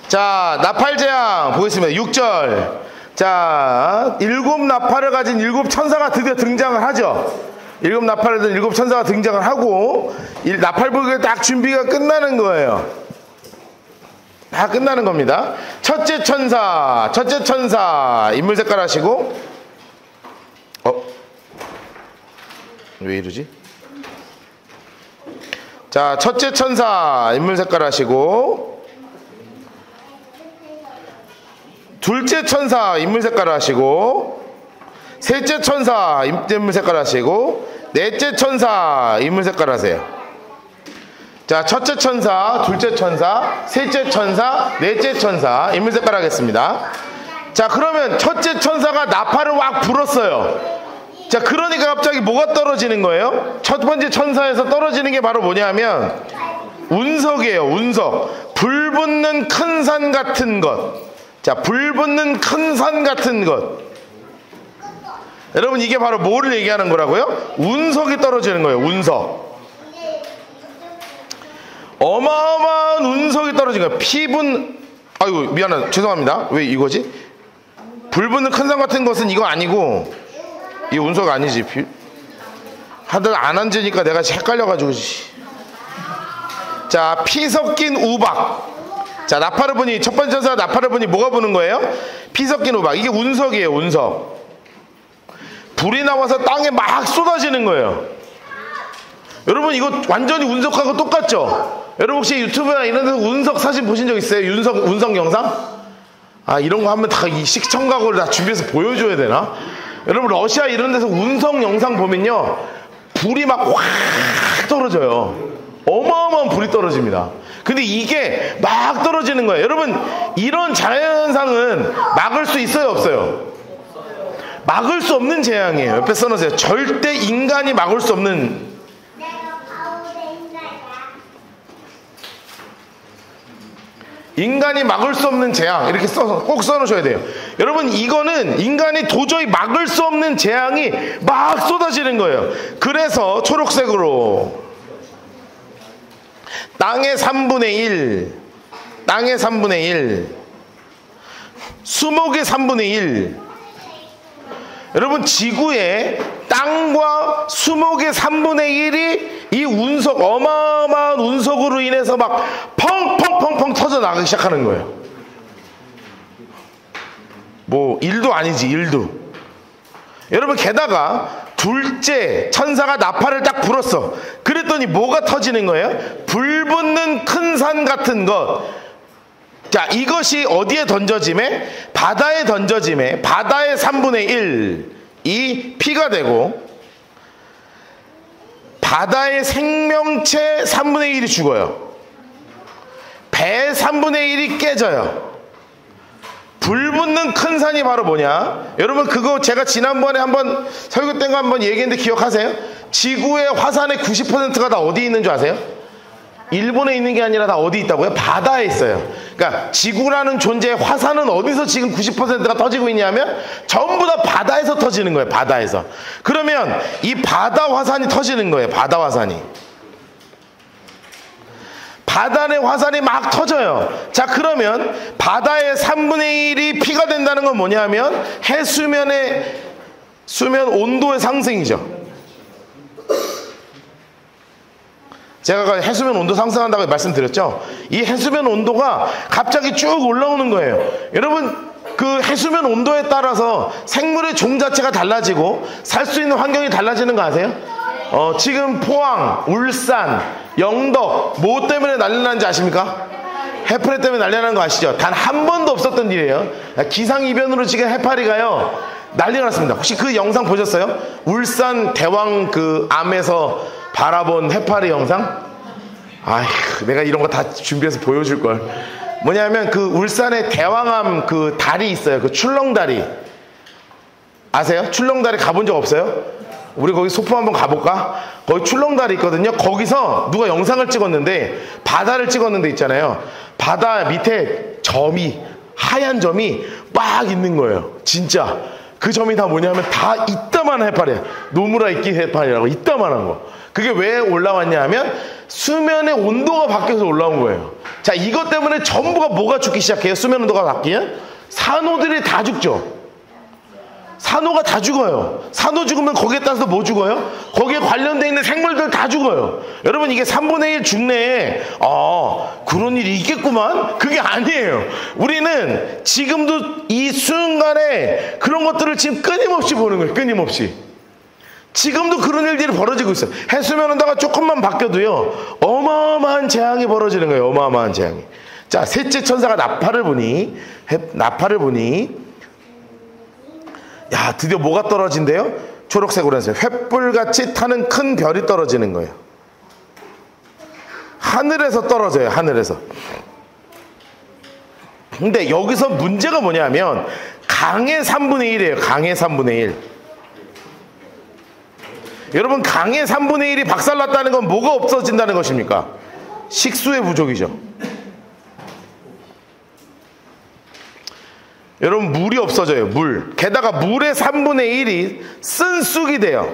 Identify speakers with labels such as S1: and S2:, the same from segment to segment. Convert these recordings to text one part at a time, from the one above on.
S1: 자, 나팔재앙 보겠습니다. 6절. 자, 7나팔을 가진 7천사가 드디어 등장을 하죠. 7나팔을 가진 7천사가 등장을 하고 나팔 불기가 딱 준비가 끝나는 거예요. 다 끝나는 겁니다. 첫째 천사 인물 색깔 하시고, 왜 이러지? 자, 첫째 천사 인물 색깔 하시고, 둘째 천사 인물 색깔 하시고, 셋째 천사 인물 색깔 하시고, 넷째 천사 인물 색깔 하세요. 자, 첫째 천사, 둘째 천사, 셋째 천사, 넷째 천사 인물 색깔 하겠습니다. 자, 그러면 첫째 천사가 나팔을 확 불었어요. 자, 그러니까 갑자기 뭐가 떨어지는 거예요? 첫 번째 천사에서 떨어지는 게 바로 뭐냐면 운석이에요. 운석. 불 붙는 큰 산 같은 것. 자, 불 붙는 큰 산 같은 것. 여러분, 이게 바로 뭐를 얘기하는 거라고요? 운석이 떨어지는 거예요. 운석. 어마어마한 운석이 떨어진 거예요. 아이고, 미안하다. 죄송합니다. 왜 이거지? 불 붙는 큰 산 같은 것은 이거 아니고, 이 운석 아니지. 하다가 안 앉으니까 내가 헷갈려가지고. 자, 피 섞인 우박. 자, 나팔을 보니, 첫 번째 천사가 나팔을 보니 뭐가 부는 거예요? 피 섞인 우박. 이게 운석이에요. 운석. 불이 나와서 땅에 막 쏟아지는 거예요. 여러분, 이거 완전히 운석하고 똑같죠? 여러분, 혹시 유튜브나 이런 데서 운석 사진 보신 적 있어요? 운석 영상? 아, 이런 거 하면 다 이 시청각으로 다 준비해서 보여줘야 되나? 여러분, 러시아 이런 데서 운석 영상 보면요, 불이 막 확 떨어져요. 어마어마한 불이 떨어집니다. 근데 이게 막 떨어지는 거예요. 여러분, 이런 자연현상은 막을 수 있어요, 없어요? 막을 수 없는 재앙이에요. 옆에 써놓으세요. 절대 인간이 막을 수 없는. 인간이 막을 수 없는 재앙. 이렇게 써서 꼭 써놓으셔야 돼요. 여러분, 이거는 인간이 도저히 막을 수 없는 재앙이 막 쏟아지는 거예요. 그래서 초록색으로 땅의 3분의 1, 땅의 3분의 1, 수목의 3분의 1. 여러분, 지구의 땅과 수목의 3분의 1이 이 운석, 어마어마한 운석으로 인해서 막 펑펑펑펑 터져나가기 시작하는 거예요. 뭐 1도 아니지, 1도. 여러분, 게다가 둘째 천사가 나팔을 딱 불었어. 그랬더니 뭐가 터지는 거예요? 불 붙는 큰 산 같은 것. 자, 이것이 어디에 던져짐에? 바다에 던져짐에 바다의 3분의 1이 피가 되고, 바다의 생명체 3분의 1이 죽어요. 배 3분의 1이 깨져요. 불 붙는 큰 산이 바로 뭐냐? 여러분, 그거 제가 지난번에 한번 설교 때 한번 얘기했는데 기억하세요? 지구의 화산의 90%가 다 어디 있는 줄 아세요? 일본에 있는 게 아니라 다 어디 있다고요? 바다에 있어요. 그러니까 지구라는 존재의 화산은 어디서 지금 90%가 터지고 있냐면 전부 다 바다에서 터지는 거예요. 바다에서. 그러면 이 바다 화산이 터지는 거예요. 바다 화산이. 바다의 화산이 막 터져요. 자, 그러면 바다의 3분의 1이 피가 된다는 건 뭐냐면 해수면의 수면 온도의 상승이죠. 제가 해수면 온도 상승한다고 말씀드렸죠. 이 해수면 온도가 갑자기 쭉 올라오는 거예요. 여러분, 그 해수면 온도에 따라서 생물의 종 자체가 달라지고 살 수 있는 환경이 달라지는 거 아세요? 지금 포항, 울산, 영덕 뭐 때문에 난리 나는지 아십니까? 해파리 때문에 난리 나는 거 아시죠? 단 한 번도 없었던 일이에요. 기상이변으로 지금 해파리가요 난리가 났습니다. 혹시 그 영상 보셨어요? 울산 대왕 그 암에서 바라본 해파리 영상? 아휴, 내가 이런 거 다 준비해서 보여줄 걸. 뭐냐면 그 울산에 대왕암 그 다리 있어요. 그 출렁다리 아세요? 출렁다리 가본 적 없어요? 우리 거기 소풍 한번 가볼까? 거기 출렁다리 있거든요. 거기서 누가 영상을 찍었는데 바다를 찍었는데 있잖아요. 바다 밑에 점이 하얀 점이 막 있는 거예요. 진짜 그 점이 다 뭐냐면 다 이따만한 해파리야. 노무라 이끼 해파리라고 이따만한 거. 그게 왜 올라왔냐 하면 수면의 온도가 바뀌어서 올라온 거예요. 자, 이것 때문에 전부가 뭐가 죽기 시작해요? 수면 온도가 바뀌면? 산호들이 다 죽죠. 산호가 다 죽어요. 산호 죽으면 거기에 따라서 뭐 죽어요? 거기에 관련되어 있는 생물들 다 죽어요. 여러분, 이게 3분의 1 죽네. 그런 일이 있겠구만. 그게 아니에요. 우리는 지금도 이 순간에 그런 것들을 지금 끊임없이 보는 거예요. 끊임없이. 지금도 그런 일들이 벌어지고 있어요. 해수면 온도가 조금만 바뀌어도요, 어마어마한 재앙이 벌어지는 거예요. 어마어마한 재앙이. 자, 셋째 천사가 나팔을 보니, 야, 드디어 뭐가 떨어진대요? 초록색으로 해서 횃불같이 타는 큰 별이 떨어지는 거예요. 하늘에서 떨어져요. 하늘에서. 근데 여기서 문제가 뭐냐면 강의 3분의 1이에요. 강의 3분의 1. 여러분, 강의 3분의 1이 박살났다는 건 뭐가 없어진다는 것입니까? 식수의 부족이죠. 여러분, 물이 없어져요. 물. 게다가 물의 3분의 1이 쓴 쑥이 돼요.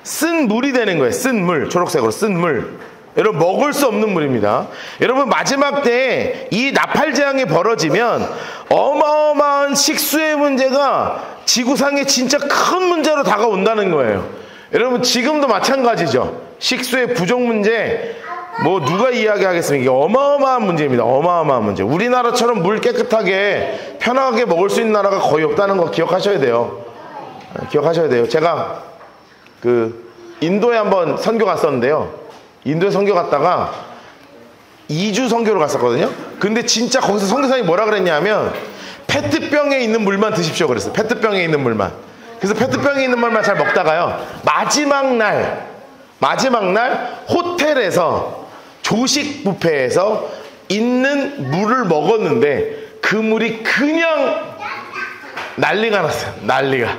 S1: 쓴 물이 되는 거예요. 쓴 물. 초록색으로 쓴 물. 여러분, 먹을 수 없는 물입니다. 여러분, 마지막 때에 이 나팔 재앙이 벌어지면 어마어마한 식수의 문제가 지구상에 진짜 큰 문제로 다가온다는 거예요. 여러분, 지금도 마찬가지죠. 식수의 부족 문제, 뭐 누가 이야기하겠습니까? 이게 어마어마한 문제입니다. 어마어마한 문제. 우리나라처럼 물 깨끗하게 편하게 먹을 수 있는 나라가 거의 없다는 거 기억하셔야 돼요. 기억하셔야 돼요. 제가 인도에 한번 선교 갔었는데요. 인도에 선교 갔다가 2주 선교를 갔었거든요. 근데 진짜 거기서 선교사님이 뭐라 그랬냐면 페트병에 있는 물만 드십시오 그랬어요. 페트병에 있는 물만. 그래서 페트병에 있는 물만 잘 먹다가요, 마지막 날 호텔에서 조식 뷔페에서 있는 물을 먹었는데 그 물이 그냥 난리가 났어요. 난리가.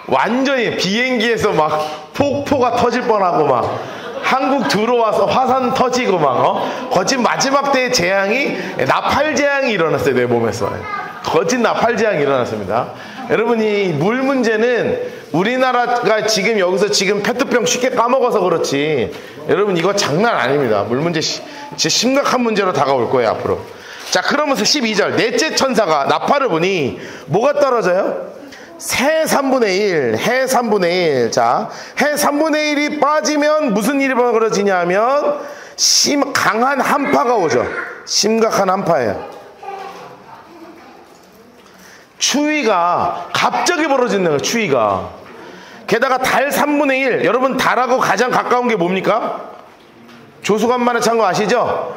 S1: 완전히 비행기에서 막 폭포가 터질 뻔하고 막 한국 들어와서 화산 터지고 막 거짓 마지막 때의 재앙이 나팔 재앙이 일어났어요. 내 몸에서 거짓 나팔 재앙이 일어났습니다. 여러분, 이 물 문제는 우리나라가 지금 여기서 지금 페트병 쉽게 까먹어서 그렇지, 여러분, 이거 장난 아닙니다. 물 문제 진짜 심각한 문제로 다가올 거예요 앞으로. 자, 그러면서 12절 넷째 천사가 나팔을 보니 뭐가 떨어져요? 해 3분의 1, 해 3분의 1. 자, 해 3분의 1이 빠지면 무슨 일이 벌어지냐면 강한 한파가 오죠. 심각한 한파예요. 추위가 갑자기 벌어지는 거예요. 추위가. 게다가 달 3분의 1. 여러분, 달하고 가장 가까운 게 뭡니까? 조수간만에 찬 거 아시죠?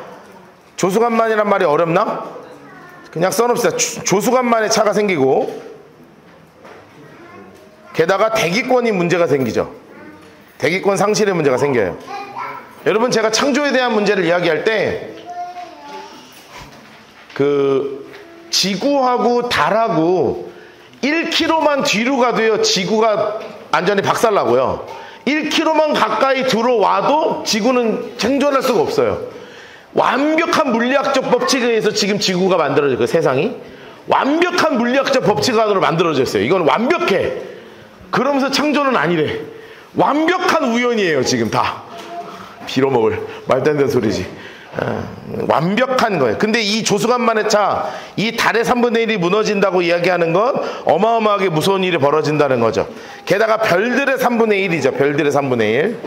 S1: 조수간만이란 말이 어렵나? 그냥 써놓읍시다. 조수간만에 차가 생기고, 게다가 대기권이 문제가 생기죠. 대기권 상실의 문제가 생겨요. 여러분, 제가 창조에 대한 문제를 이야기할 때 지구하고 달하고 1km만 뒤로 가도요, 지구가 완전히 박살나고요, 1km만 가까이 들어와도 지구는 생존할 수가 없어요. 완벽한 물리학적 법칙에 의해서 지금 지구가 만들어져요. 그 세상이 완벽한 물리학적 법칙 안으로 만들어졌어요. 이건 완벽해. 그러면서 창조는 아니래. 완벽한 우연이에요. 지금 다 빌어먹을 말도 안 되는 소리지. 완벽한 거예요. 근데 이 조수간만의 차, 이 달의 3분의 1이 무너진다고 이야기하는 건 어마어마하게 무서운 일이 벌어진다는 거죠. 게다가 별들의 3분의 1이죠. 별들의 3분의 1.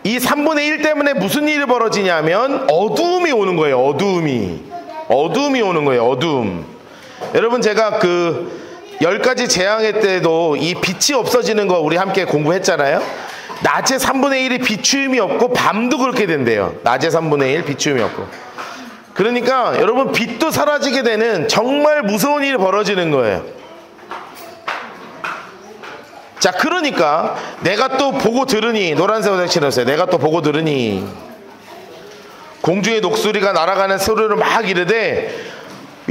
S1: 이 3분의 1 때문에 무슨 일이 벌어지냐면 어두움이 오는 거예요. 어두움이 오는 거예요. 어두움. 여러분, 제가 10가지 재앙의 때도 이 빛이 없어지는 거 우리 함께 공부했잖아요. 낮에 3분의 1이 비추임이 없고 밤도 그렇게 된대요. 낮에 3분의 1 비추임이 없고. 그러니까 여러분, 빛도 사라지게 되는 정말 무서운 일이 벌어지는 거예요. 자, 그러니까 내가 또 보고 들으니, 노란색 오색 칠했어요. 내가 또 보고 들으니 공중의 녹수리가 날아가는 소리로 막 이르되,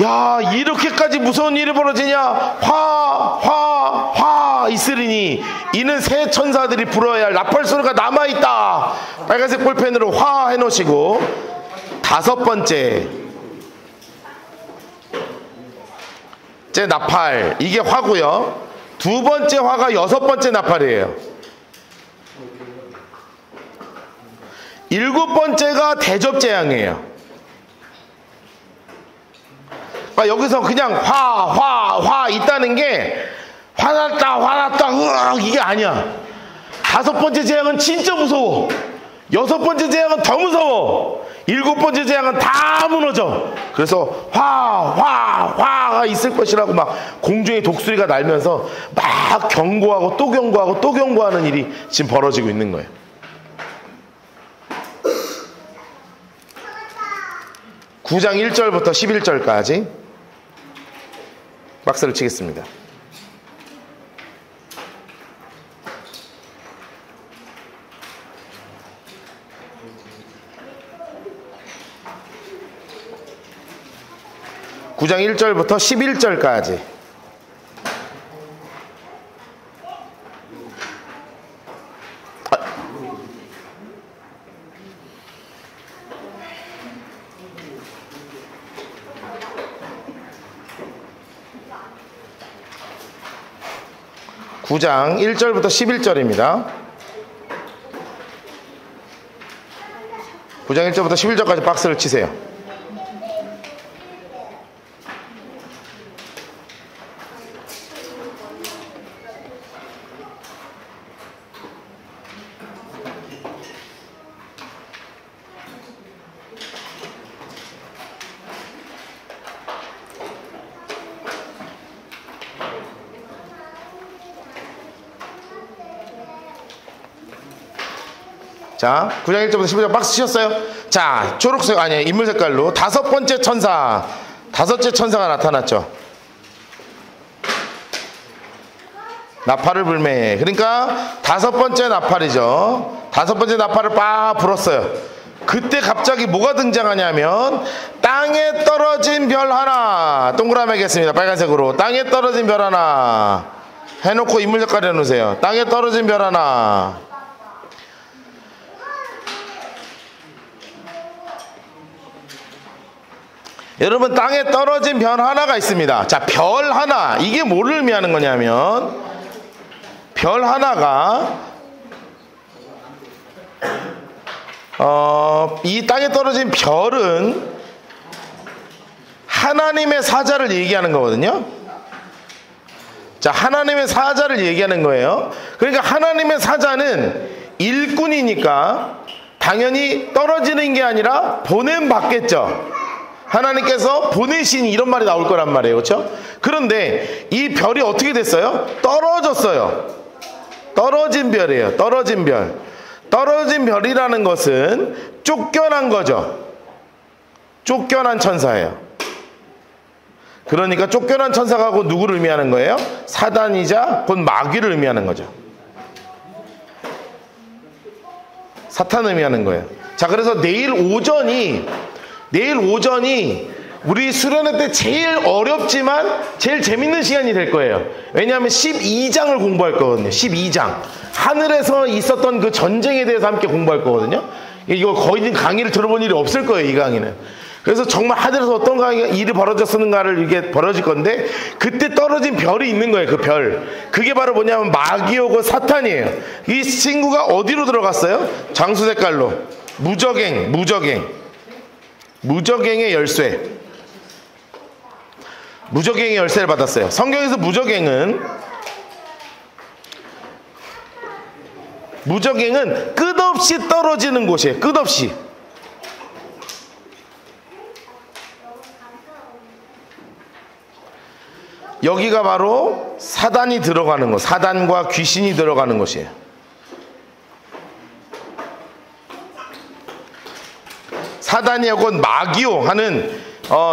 S1: 야, 이렇게까지 무서운 일이 벌어지냐? 화 있으리니 이는 새 천사들이 불어야 할 나팔 소리가 남아있다. 빨간색 볼펜으로 화 해놓으시고, 5번째 나팔, 이게 화고요. 2번째 화가 6번째 나팔이에요. 7번째가 대접재앙이에요. 그러니까 여기서 그냥 화 있다는 게 화났다 으악 이게 아니야. 5번째 재앙은 진짜 무서워. 6번째 재앙은 더 무서워. 7번째 재앙은 다 무너져. 그래서 화가 있을 것이라고 막 공중에 독수리가 날면서 막 경고하고 또 경고하고 또 경고하는 일이 지금 벌어지고 있는 거예요. (9장) 1절부터 11절까지 박스를 치겠습니다. (9장) 1절부터 11절까지. (9장) 1절부터 11절입니다. 9장 1절부터 11절까지 박스를 치세요. 자, 9장 1절부터 11절 박스 치셨어요? 자, 초록색, 아니, 인물 색깔로 5번째 천사, 5째 천사가 나타났죠. 나팔을 불매. 그러니까 5번째 나팔이죠. 5번째 나팔을 빡 불었어요. 그때 갑자기 뭐가 등장하냐면 땅에 떨어진 별 하나. 동그라미 하겠습니다. 빨간색으로. 땅에 떨어진 별 하나 해놓고 인물 색깔 해놓으세요. 땅에 떨어진 별 하나. 여러분, 땅에 떨어진 별 하나가 있습니다. 자, 별 하나, 이게 뭐를 의미하는 거냐면 별 하나가 이 땅에 떨어진 별은 하나님의 사자를 얘기하는 거거든요. 자, 하나님의 사자를 얘기하는 거예요. 그러니까 하나님의 사자는 일꾼이니까 당연히 떨어지는 게 아니라 보냄 받겠죠. 하나님께서 보내신 이런 말이 나올 거란 말이에요. 그렇죠? 그런데 이 별이 어떻게 됐어요? 떨어졌어요. 떨어진 별이에요. 떨어진 별. 떨어진 별이라는 것은 쫓겨난 거죠. 쫓겨난 천사예요. 그러니까 쫓겨난 천사가 곧 누구를 의미하는 거예요? 사단이자 곧 마귀를 의미하는 거죠. 사탄을 의미하는 거예요. 자, 그래서 내일 오전이 우리 수련회 때 제일 어렵지만 제일 재밌는 시간이 될 거예요. 왜냐하면 12장을 공부할 거거든요. 12장. 하늘에서 있었던 그 전쟁에 대해서 함께 공부할 거거든요. 이거 거의 강의를 들어본 일이 없을 거예요, 이 강의는. 그래서 정말 하늘에서 어떤 일이 벌어졌었는가를 이게 벌어질 건데, 그때 떨어진 별이 있는 거예요, 그 별. 그게 바로 뭐냐면 마귀오고 사탄이에요. 이 친구가 어디로 들어갔어요? 장수 색깔로. 무적행의 열쇠. 무적행의 열쇠를 받았어요. 성경에서 무적행은 끝없이 떨어지는 곳이에요. 끝없이. 여기가 바로 사단이 들어가는 곳, 사단과 귀신이 들어가는 곳이에요. 사단이하고 마귀오 하는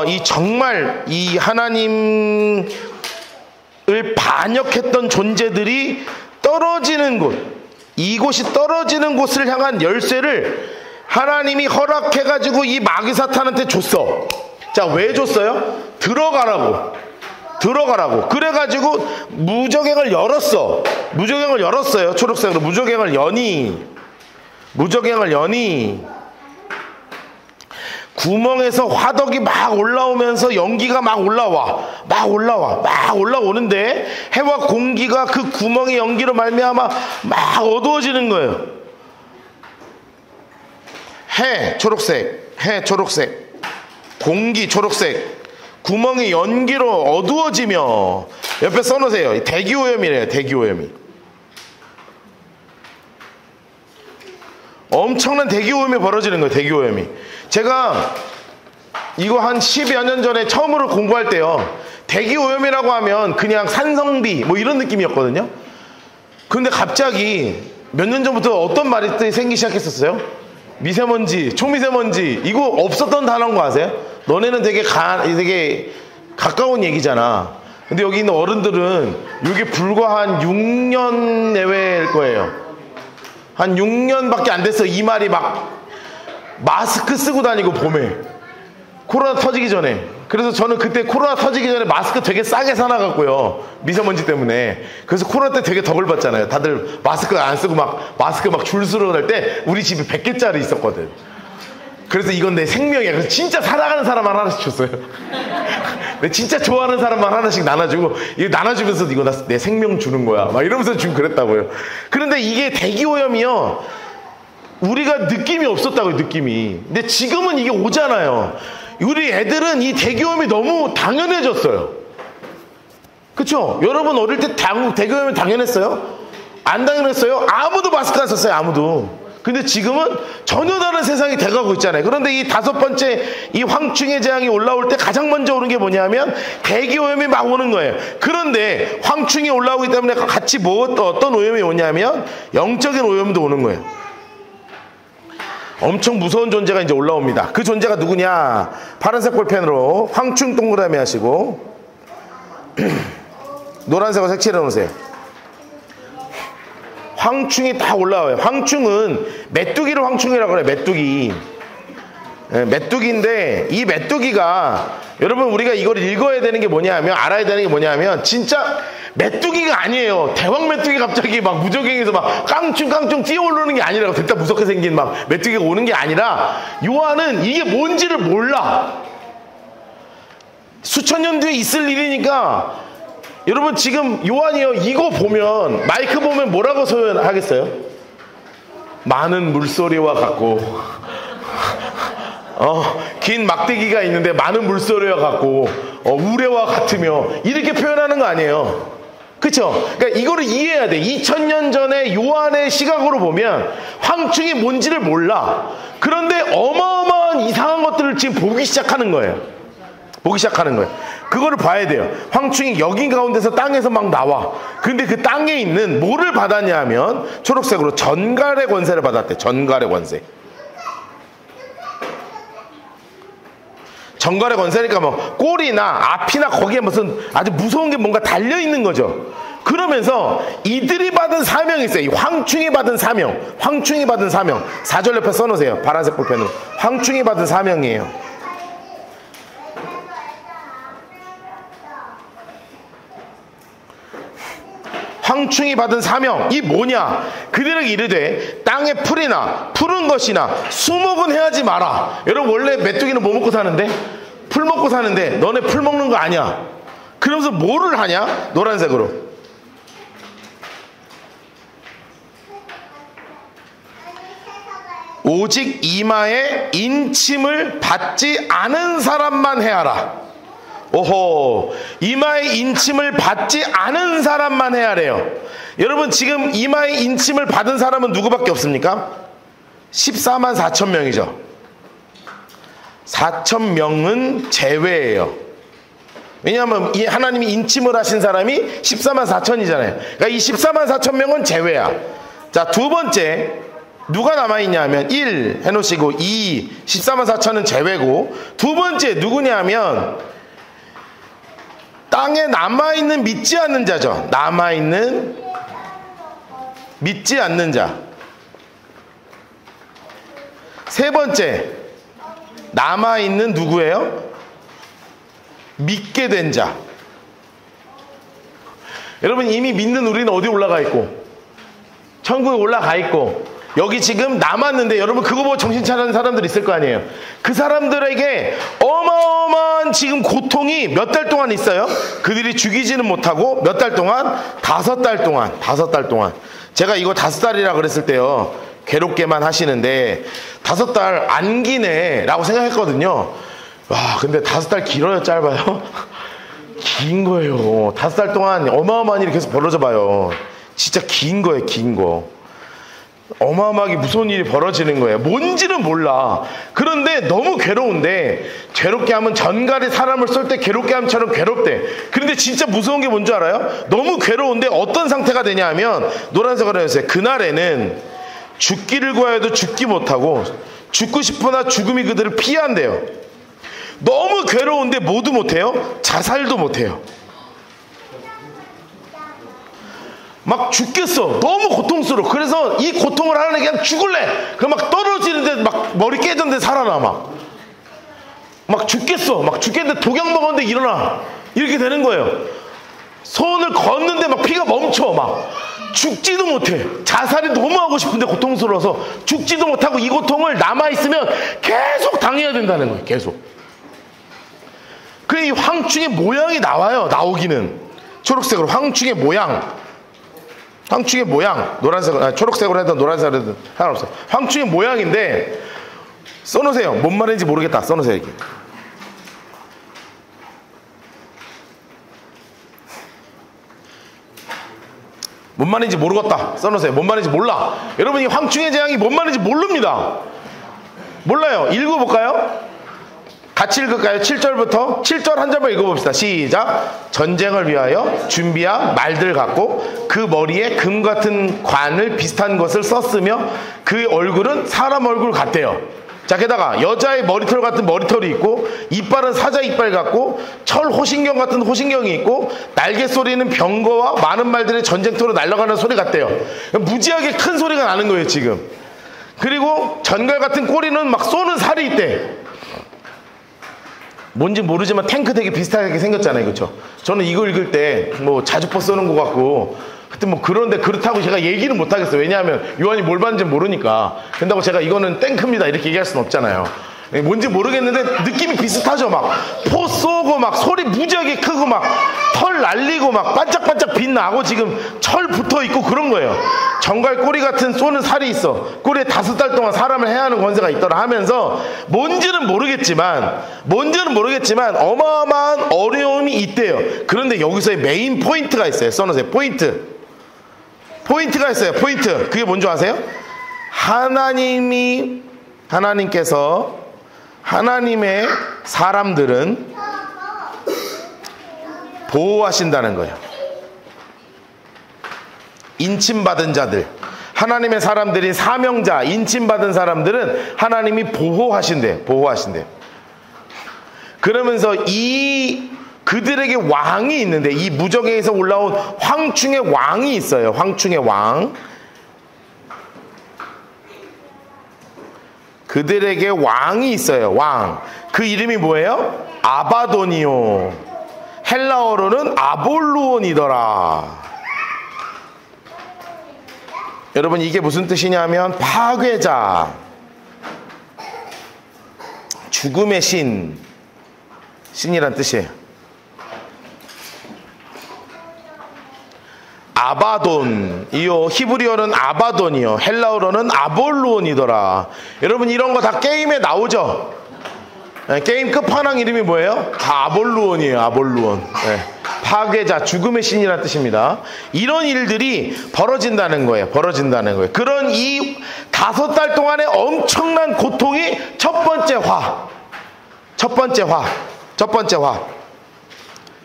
S1: 이 정말 이 하나님을 반역했던 존재들이 떨어지는 곳, 이곳이 떨어지는 곳을 향한 열쇠를 하나님이 허락해가지고 이 마귀 사탄한테 줬어. 자, 왜 줬어요? 들어가라고. 그래가지고 무적행을 열었어요. 초록색으로 무적행을 여니 구멍에서 화덕이 막 올라오면서 연기가 막 올라오는데 해와 공기가 그 구멍의 연기로 말미암아 막 어두워지는 거예요. 해 초록색, 해 초록색, 공기 초록색, 구멍이 연기로 어두워지며. 옆에 써놓으세요. 대기오염이래요. 대기오염이. 엄청난 대기오염이 벌어지는 거예요. 대기오염이. 제가 이거 한 10여 년 전에 처음으로 공부할 때요, 대기오염이라고 하면 그냥 산성비 뭐 이런 느낌이었거든요. 근데 갑자기 몇 년 전부터 어떤 말이 생기기 시작했었어요? 미세먼지, 초미세먼지. 이거 없었던 단어인 거 아세요? 너네는 되게 가까운 얘기잖아. 근데 여기 있는 어른들은 이게 불과 한 6년 내외일 거예요. 한 6년밖에 안 됐어. 이 말이 막 마스크 쓰고 다니고 봄에 코로나 터지기 전에. 그래서 저는 그때 코로나 터지기 전에 마스크 되게 싸게 사놔갖고요, 미세먼지 때문에. 그래서 코로나 때 되게 덕을 봤잖아요. 다들 마스크 안 쓰고 마스크 줄 서러 갈 때 우리 집에 100개짜리 있었거든. 그래서 이건 내 생명이야. 그래서 진짜 사랑하는 사람만 하나씩 줬어요. 내 진짜 좋아하는 사람만 하나씩 나눠주고, 이거 나눠주면서 이거 내 생명 주는 거야 막 이러면서 좀 그랬다고요. 그런데 이게 대기오염이요, 우리가 느낌이 없었다고요. 느낌이. 근데 지금은 이게 오잖아요. 우리 애들은 이 대기오염이 너무 당연해졌어요. 그쵸? 여러분 어릴 때 대기오염이 당연했어요? 안 당연했어요? 아무도 마스크 안 썼어요. 아무도. 근데 지금은 전혀 다른 세상이 돼가고 있잖아요. 그런데 이 5번째 이 황충의 재앙이 올라올 때 가장 먼저 오는 게 뭐냐면 대기오염이 막 오는 거예요. 그런데 황충이 올라오기 때문에 같이 어떤 오염이 오냐면 영적인 오염도 오는 거예요. 엄청 무서운 존재가 이제 올라옵니다. 그 존재가 누구냐? 파란색 볼펜으로 황충 동그라미 하시고 노란색으로 색칠해 놓으세요. 황충이 다 올라와요. 황충은 메뚜기를 황충이라고 그래요. 메뚜기. 메뚜기인데 이 메뚜기가, 여러분 우리가 이걸 읽어야 되는 게 뭐냐면, 알아야 되는 게 뭐냐면, 진짜 메뚜기가 아니에요. 대왕 메뚜기 갑자기 막 무적행에서 막 깡충깡충 뛰어오르는 게 아니라, 됐다 무섭게 생긴 막 메뚜기가 오는 게 아니라, 요한은 이게 뭔지를 몰라. 수천 년 뒤에 있을 일이니까. 여러분 지금 요한이요, 이거 보면, 마이크 보면 뭐라고 소연하겠어요? 많은 물소리와 같고, 긴 막대기가 있는데 많은 물소리와 같고, 우레와 같으며, 이렇게 표현하는 거 아니에요. 그쵸? 그러니까 이거를 이해해야 돼. 2000년 전에 요한의 시각으로 보면 황충이 뭔지를 몰라. 그런데 어마어마한 이상한 것들을 지금 보기 시작하는 거예요. 보기 시작하는 거예요. 그거를 봐야 돼요. 황충이 여기 가운데서 땅에서 막 나와. 근데 그 땅에 있는 뭐를 받았냐 하면, 초록색으로 전갈의 권세를 받았대. 전갈의 권세. 전갈의 권세니까 뭐 꼬리나 앞이나 거기에 무슨 아주 무서운 게 뭔가 달려있는 거죠. 그러면서 이들이 받은 사명이 있어요. 이 황충이 받은 사명. 황충이 받은 사명. 4절 옆에 써놓으세요. 파란색 볼펜으로. 황충이 받은 사명이에요. 황충이 받은 사명, 이 뭐냐? 그들에게 이르되 땅에 풀이나 푸른 것이나 수목은 해하지 마라. 여러분 원래 메뚜기는 뭐 먹고 사는데? 풀 먹고 사는데 너네 풀 먹는 거 아니야. 그러면서 뭐를 하냐? 노란색으로. 오직 이마에 인침을 받지 않은 사람만 해하라. 오호, 이마에 인침을 받지 않은 사람만 해야래요. 여러분 지금 이마에 인침을 받은 사람은 누구밖에 없습니까? 14만 4천 명이죠. 4천 명은 제외예요. 왜냐하면 이 하나님이 인침을 하신 사람이 14만 4천이잖아요. 그러니까 이 14만 4천 명은 제외야. 자, 두 번째 누가 남아있냐 하면 1 해놓으시고 2, 14만 4천은 제외고, 두 번째 누구냐 하면 땅에 남아있는 믿지 않는 자죠. 남아있는 믿지 않는 자. 세 번째 남아있는 누구예요? 믿게 된 자. 여러분 이미 믿는 우리는 어디 올라가 있고, 천국에 올라가 있고, 여기 지금 남았는데, 여러분 그거 보고 정신 차리는 사람들 있을 거 아니에요. 그 사람들에게 어마어마한 지금 고통이 몇 달 동안 있어요. 그들이 죽이지는 못하고 몇 달 동안? 5달 동안. 5달 동안. 제가 이거 5달이라 그랬을 때요, 괴롭게만 하시는데 5달 안 기네 라고 생각했거든요. 와, 근데 5달 길어요, 짧아요? 긴 거예요. 5달 동안 어마어마한 일이 계속 벌어져 봐요. 진짜 긴 거예요, 긴 거. 어마어마하게 무서운 일이 벌어지는 거예요. 뭔지는 몰라. 그런데 너무 괴로운데, 괴롭게 하면 전갈이 사람을 쏠 때 괴롭게 함처럼 괴롭대. 그런데 진짜 무서운 게 뭔지 알아요? 너무 괴로운데 어떤 상태가 되냐 하면, 노란색으로 해주세요. 그날에는 죽기를 구하여도 죽기 못하고 죽고 싶으나 죽음이 그들을 피한대요. 너무 괴로운데 뭐도 못해요? 자살도 못해요. 막 죽겠어. 너무 고통스러워. 그래서 이 고통을 하는 애 그냥 죽을래. 그럼 막 떨어지는데 막 머리 깨졌는데 살아나. 막 죽겠어. 막 죽겠는데 독약 먹었는데 일어나. 이렇게 되는 거예요. 손을 걷는데 막 피가 멈춰. 막 죽지도 못해. 자살이 너무 하고 싶은데 고통스러워서 죽지도 못하고 이 고통을 남아있으면 계속 당해야 된다는 거예요. 계속. 그래, 이 황충의 모양이 나와요. 나오기는. 초록색으로 황충의 모양. 황충의 모양, 노란색으로, 초록색으로 해도 노란색으로 해도 상관없어요. 황충의 모양인데, 써놓으세요. 뭔 말인지 모르겠다. 써놓으세요, 이게. 뭔 말인지 모르겠다. 써놓으세요. 뭔 말인지 몰라. 여러분, 이 황충의 재앙이 뭔 말인지 모릅니다. 몰라요. 읽어볼까요? 같이 읽을까요? 7절부터 7절 한 절만 읽어봅시다. 시작. 전쟁을 위하여 준비한 말들 같고 그 머리에 금 같은 관을 비슷한 것을 썼으며 그 얼굴은 사람 얼굴 같대요. 자, 게다가 여자의 머리털 같은 머리털이 있고 이빨은 사자 이빨 같고 철 호신경 같은 호신경이 있고 날개 소리는 병거와 많은 말들의 전쟁터로 날아가는 소리 같대요. 무지하게 큰 소리가 나는 거예요, 지금. 그리고 전갈 같은 꼬리는 막 쏘는 살이 있대. 뭔지 모르지만 탱크 되게 비슷하게 생겼잖아요, 그렇죠? 저는 이거 읽을 때 뭐 자주포 쏘는 것 같고, 하여튼 뭐 그런데 그렇다고 제가 얘기는 못 하겠어요. 왜냐하면 요한이 뭘 봤는지 모르니까. 근다고 제가 이거는 탱크입니다 이렇게 얘기할 수는 없잖아요. 뭔지 모르겠는데 느낌이 비슷하죠. 막 포 쏘고 막 소리 무지하게 크고 막 털 날리고 막 반짝반짝 빛나고 지금 철 붙어있고 그런 거예요. 정갈 꼬리 같은 쏘는 살이 있어. 꼬리에 5달 동안 사람을 해야 하는 권세가 있더라 하면서 뭔지는 모르겠지만 어마어마한 어려움이 있대요. 그런데 여기서의 메인 포인트가 있어요. 써놓으세요. 포인트가 있어요. 포인트. 그게 뭔지 아세요? 하나님께서 하나님의 사람들은 보호하신다는 거예요. 인침받은 자들, 하나님의 사람들이 사명자, 인침받은 사람들은 하나님이 보호하신대요. 그러면서 그들에게 왕이 있는데, 이 무적에서 올라온 황충의 왕이 있어요. 황충의 왕. 그들에게 왕이 있어요. 왕. 그 이름이 뭐예요? 아바도니오. 헬라어로는 아볼루온이더라. 여러분, 이게 무슨 뜻이냐면 파괴자, 죽음의 신이란 뜻이에요. 아바돈, 이요 히브리어는 아바돈이요, 헬라어로는 아볼루온이더라. 여러분, 이런 거 다 게임에 나오죠? 네, 게임 끝판왕 이름이 뭐예요? 다 아볼루온이에요. 아볼루온. 네, 파괴자, 죽음의 신이라는 뜻입니다. 이런 일들이 벌어진다는 거예요. 그런 이 5달 동안의 엄청난 고통이 첫 번째 화.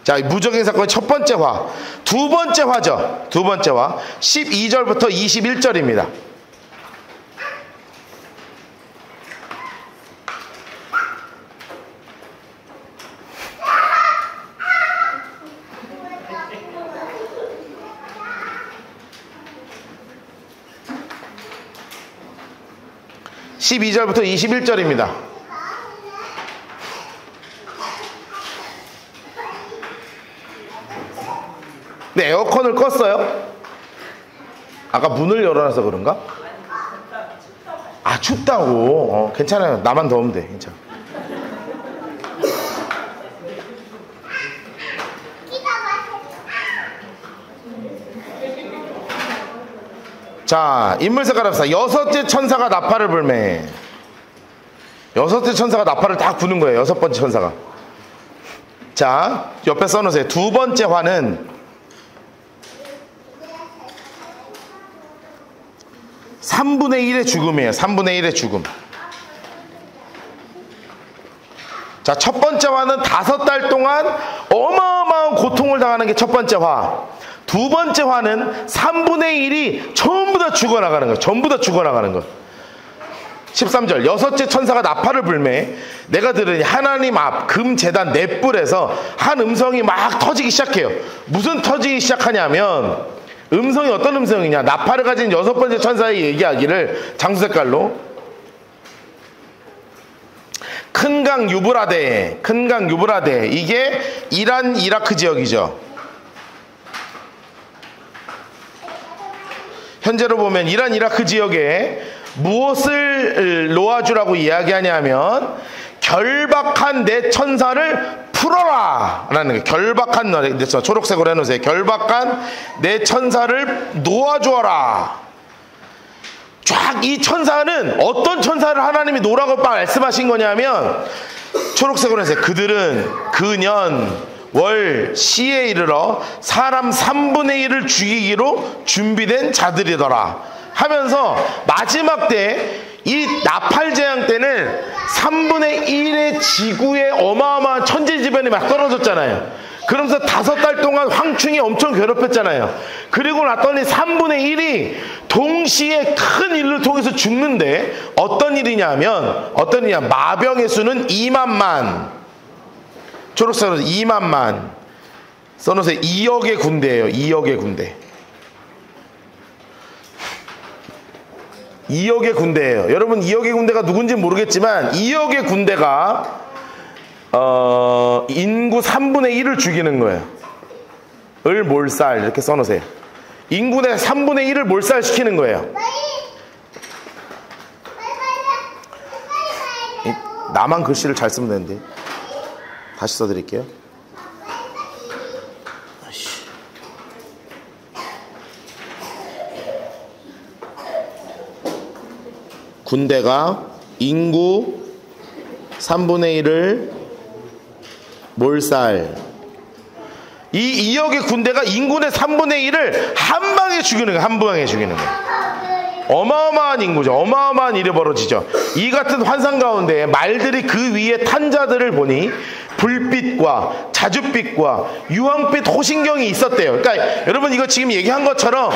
S1: 자, 무적인 사건의 첫 번째 화. 두 번째 화죠. 12절부터 21절입니다. (12절부터 21절입니다) 네, 에어컨을 껐어요. 아까 문을 열어놔서 그런가? 아, 춥다고. 괜찮아요. 나만 더우면 돼. 괜찮아. 자, 인물색깔 합시다. 여섯째 천사가 나팔을 불매. 여섯째 천사가 나팔을 딱 부는 거예요. 여섯 번째 천사가. 자, 옆에 써놓으세요. 두 번째 화는 3분의 1의 죽음이에요. 3분의 1의 죽음. 자, 첫 번째 화는 5달 동안 어마어마한 고통을 당하는 게 첫 번째 화. 두 번째 화는 3분의 1이 전부 다 죽어나가는 거예요. 전부 다 죽어나가는 거예요. 13절 여섯째 천사가 나팔을 불매 내가 들으니 하나님 앞 금제단 넷불에서 한 음성이 막 터지기 시작해요. 무슨 터지기 시작하냐면 음성이 어떤 음성이냐, 나팔을 가진 여섯 번째 천사의 얘기하기를 장수색깔로 큰 강 유브라데, 큰 강 유브라데, 이게 이란 이라크 지역이죠. 현재로 보면 이란 이라크 지역에 무엇을 놓아주라고 이야기하냐면 결박한 내 천사를 풀어라 라는 거예요. 결박한, 초록색으로 해놓으세요. 결박한 내 천사를 놓아주어라. 쫙 이 천사는 어떤 천사를 하나님이 놓으라고 말씀하신 거냐면 초록색으로 해서 그들은 그년 월 시에 이르러 사람 3분의 1을 죽이기로 준비된 자들이더라 하면서 마지막 때 이 나팔 재앙 때는 3분의 1의 지구에 어마어마한 천재지변이 막 떨어졌잖아요. 그러면서 5달 동안 황충이 엄청 괴롭혔잖아요. 그리고 났더니 3분의 1이 동시에 큰 일을 통해서 죽는데 어떤 일이냐면 마병의 수는 2만만, 초록색으로 2만만 써놓으세요. 2억의 군대예요. 2억의 군대. 2억의 군대예요. 여러분 2억의 군대가 누군지 모르겠지만 2억의 군대가 인구 3분의 1을 죽이는 거예요. 을 몰살 이렇게 써놓으세요. 인구의 3분의 1을 몰살시키는 거예요. 나만 글씨를 잘 쓰면 되는데 다시 써드릴게요. 군대가 인구 3분의 1을 몰살. 이 2억의 군대가 인구의 3분의 1을 한 방에 죽이는 거예요. 한 방에 죽이는 거예요. 어마어마한 인구죠. 어마어마한 일이 벌어지죠. 이 같은 환상 가운데 말들이 그 위에 탄 자들을 보니 불빛과 자줏빛과 유황빛 호신경이 있었대요. 그러니까 여러분 이거 지금 얘기한 것처럼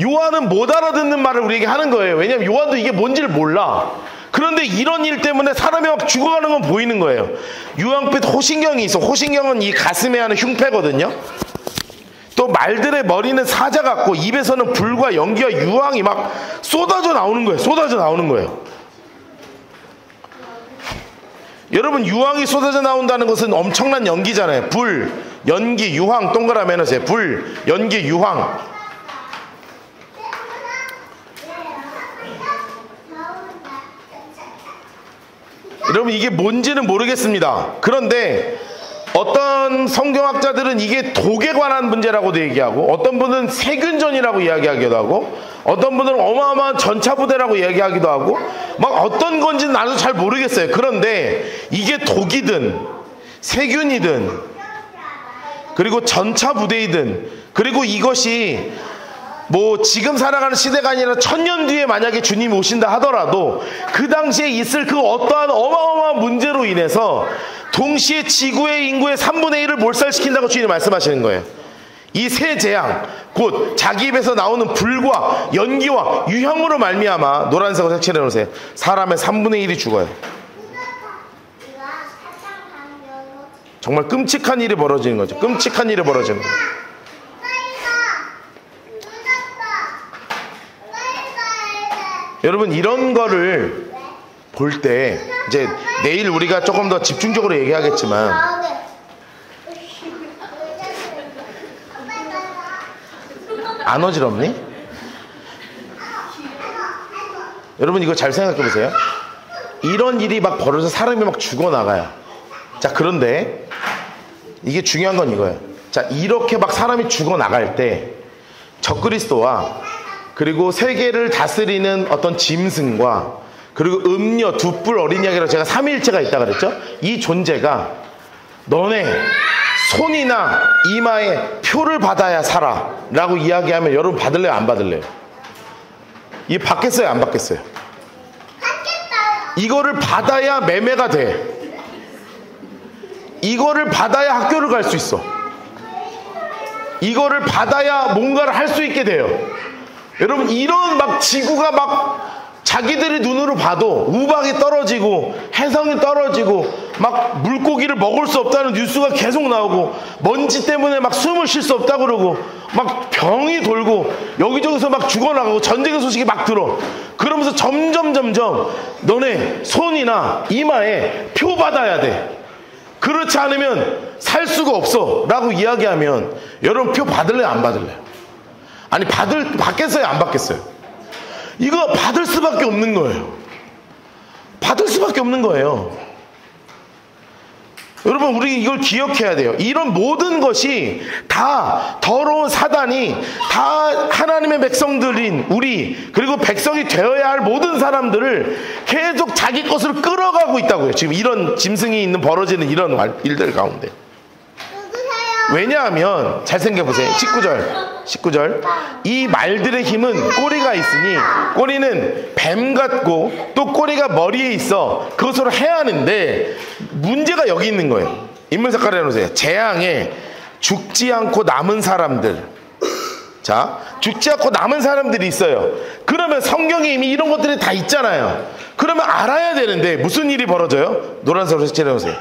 S1: 요한은 못 알아듣는 말을 우리에게 하는 거예요. 왜냐하면 요한도 이게 뭔지를 몰라. 그런데 이런 일 때문에 사람이 막 죽어가는 건 보이는 거예요. 유황빛 호신경이 있어. 호신경은 이 가슴에 하는 흉패거든요. 또 말들의 머리는 사자 같고 입에서는 불과 연기와 유황이 막 쏟아져 나오는 거예요. 쏟아져 나오는 거예요. 여러분 유황이 쏟아져 나온다는 것은 엄청난 연기잖아요. 불, 연기, 유황 동그라미 해놓으세요. 불, 연기, 유황. 여러분 이게 뭔지는 모르겠습니다. 그런데 어떤 성경학자들은 이게 독에 관한 문제라고도 얘기하고 어떤 분은 세균전이라고 이야기하기도 하고 어떤 분은 어마어마한 전차부대라고 이야기하기도 하고 막 어떤 건지는 나도 잘 모르겠어요. 그런데 이게 독이든 세균이든 그리고 전차부대이든 그리고 이것이 뭐 지금 살아가는 시대가 아니라 1000년 뒤에 만약에 주님이 오신다 하더라도 그 당시에 있을 그 어떠한 어마어마한 문제로 인해서 동시에 지구의 인구의 3분의 1을 몰살시킨다고 주님이 말씀하시는 거예요. 이 세 재앙 곧 자기 입에서 나오는 불과 연기와 유향으로 말미암아 노란색으로 색칠해 놓으세요. 사람의 3분의 1이 죽어요. 정말 끔찍한 일이 벌어지는 거죠. 끔찍한 일이 벌어지는 거예요. 여러분 이런 거를 볼 때 이제 내일 우리가 조금 더 집중적으로 얘기하겠지만 안 어지럽니? 여러분 이거 잘 생각해 보세요. 이런 일이 막 벌어져서 사람이 막 죽어나가요. 자 그런데 이게 중요한 건 이거예요. 자 이렇게 막 사람이 죽어나갈 때 적그리스도와 그리고 세계를 다스리는 어떤 짐승과 그리고 음녀 두 뿔 어린 양이라고 제가 삼위일체가 있다 그랬죠? 이 존재가 너네 손이나 이마에 표를 받아야 살아 라고 이야기하면 여러분 받을래요 안 받을래요? 이 받겠어요 안 받겠어요? 이거를 받아야 매매가 돼. 이거를 받아야 학교를 갈 수 있어. 이거를 받아야 뭔가를 할 수 있게 돼요. 여러분 이런 막 지구가 막 자기들의 눈으로 봐도 우박이 떨어지고 해성이 떨어지고 막 물고기를 먹을 수 없다는 뉴스가 계속 나오고 먼지 때문에 막 숨을 쉴 수 없다고 그러고 막 병이 돌고 여기저기서 막 죽어나가고 전쟁의 소식이 막 들어. 그러면서 점점 너네 손이나 이마에 표 받아야 돼. 그렇지 않으면 살 수가 없어 라고 이야기하면 여러분 표 받을래요 안 받을래요? 아니 받겠어요 안 받겠어요? 이거 받을 수밖에 없는 거예요. 받을 수밖에 없는 거예요. 여러분 우리 이걸 기억해야 돼요. 이런 모든 것이 다 더러운 사단이 다 하나님의 백성들인 우리 그리고 백성이 되어야 할 모든 사람들을 계속 자기 것으로 끌어가고 있다고요. 지금 이런 짐승이 있는 벌어지는 이런 일들 가운데. 왜냐하면 잘 생각해보세요. 19절 이 말들의 힘은 꼬리가 있으니 꼬리는 뱀 같고 또 꼬리가 머리에 있어 그것으로 해하는데 문제가 여기 있는 거예요. 인물 색깔을 해놓으세요. 재앙에 죽지 않고 남은 사람들. 자, 죽지 않고 남은 사람들이 있어요. 그러면 성경에 이미 이런 것들이 다 있잖아요. 그러면 알아야 되는데 무슨 일이 벌어져요? 노란색으로 칠해놓으세요.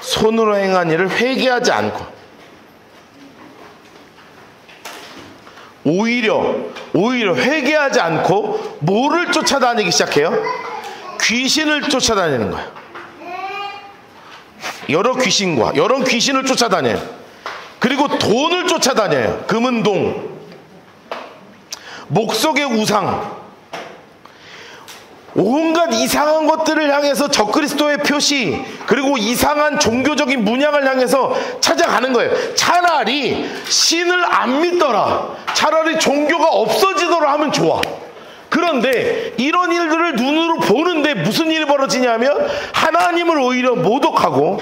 S1: 손으로 행한 일을 회개하지 않고 오히려 회개하지 않고 뭐를 쫓아다니기 시작해요? 귀신을 쫓아다니는 거예요. 여러 귀신을 쫓아다녀요. 그리고 돈을 쫓아다녀요. 금은동, 목석의 우상, 온갖 이상한 것들을 향해서 적그리스도의 표시 그리고 이상한 종교적인 문양을 향해서 찾아가는 거예요. 차라리 신을 안 믿더라, 차라리 종교가 없어지더라 하면 좋아. 그런데 이런 일들을 눈으로 보는데 무슨 일이 벌어지냐면 하나님을 오히려 모독하고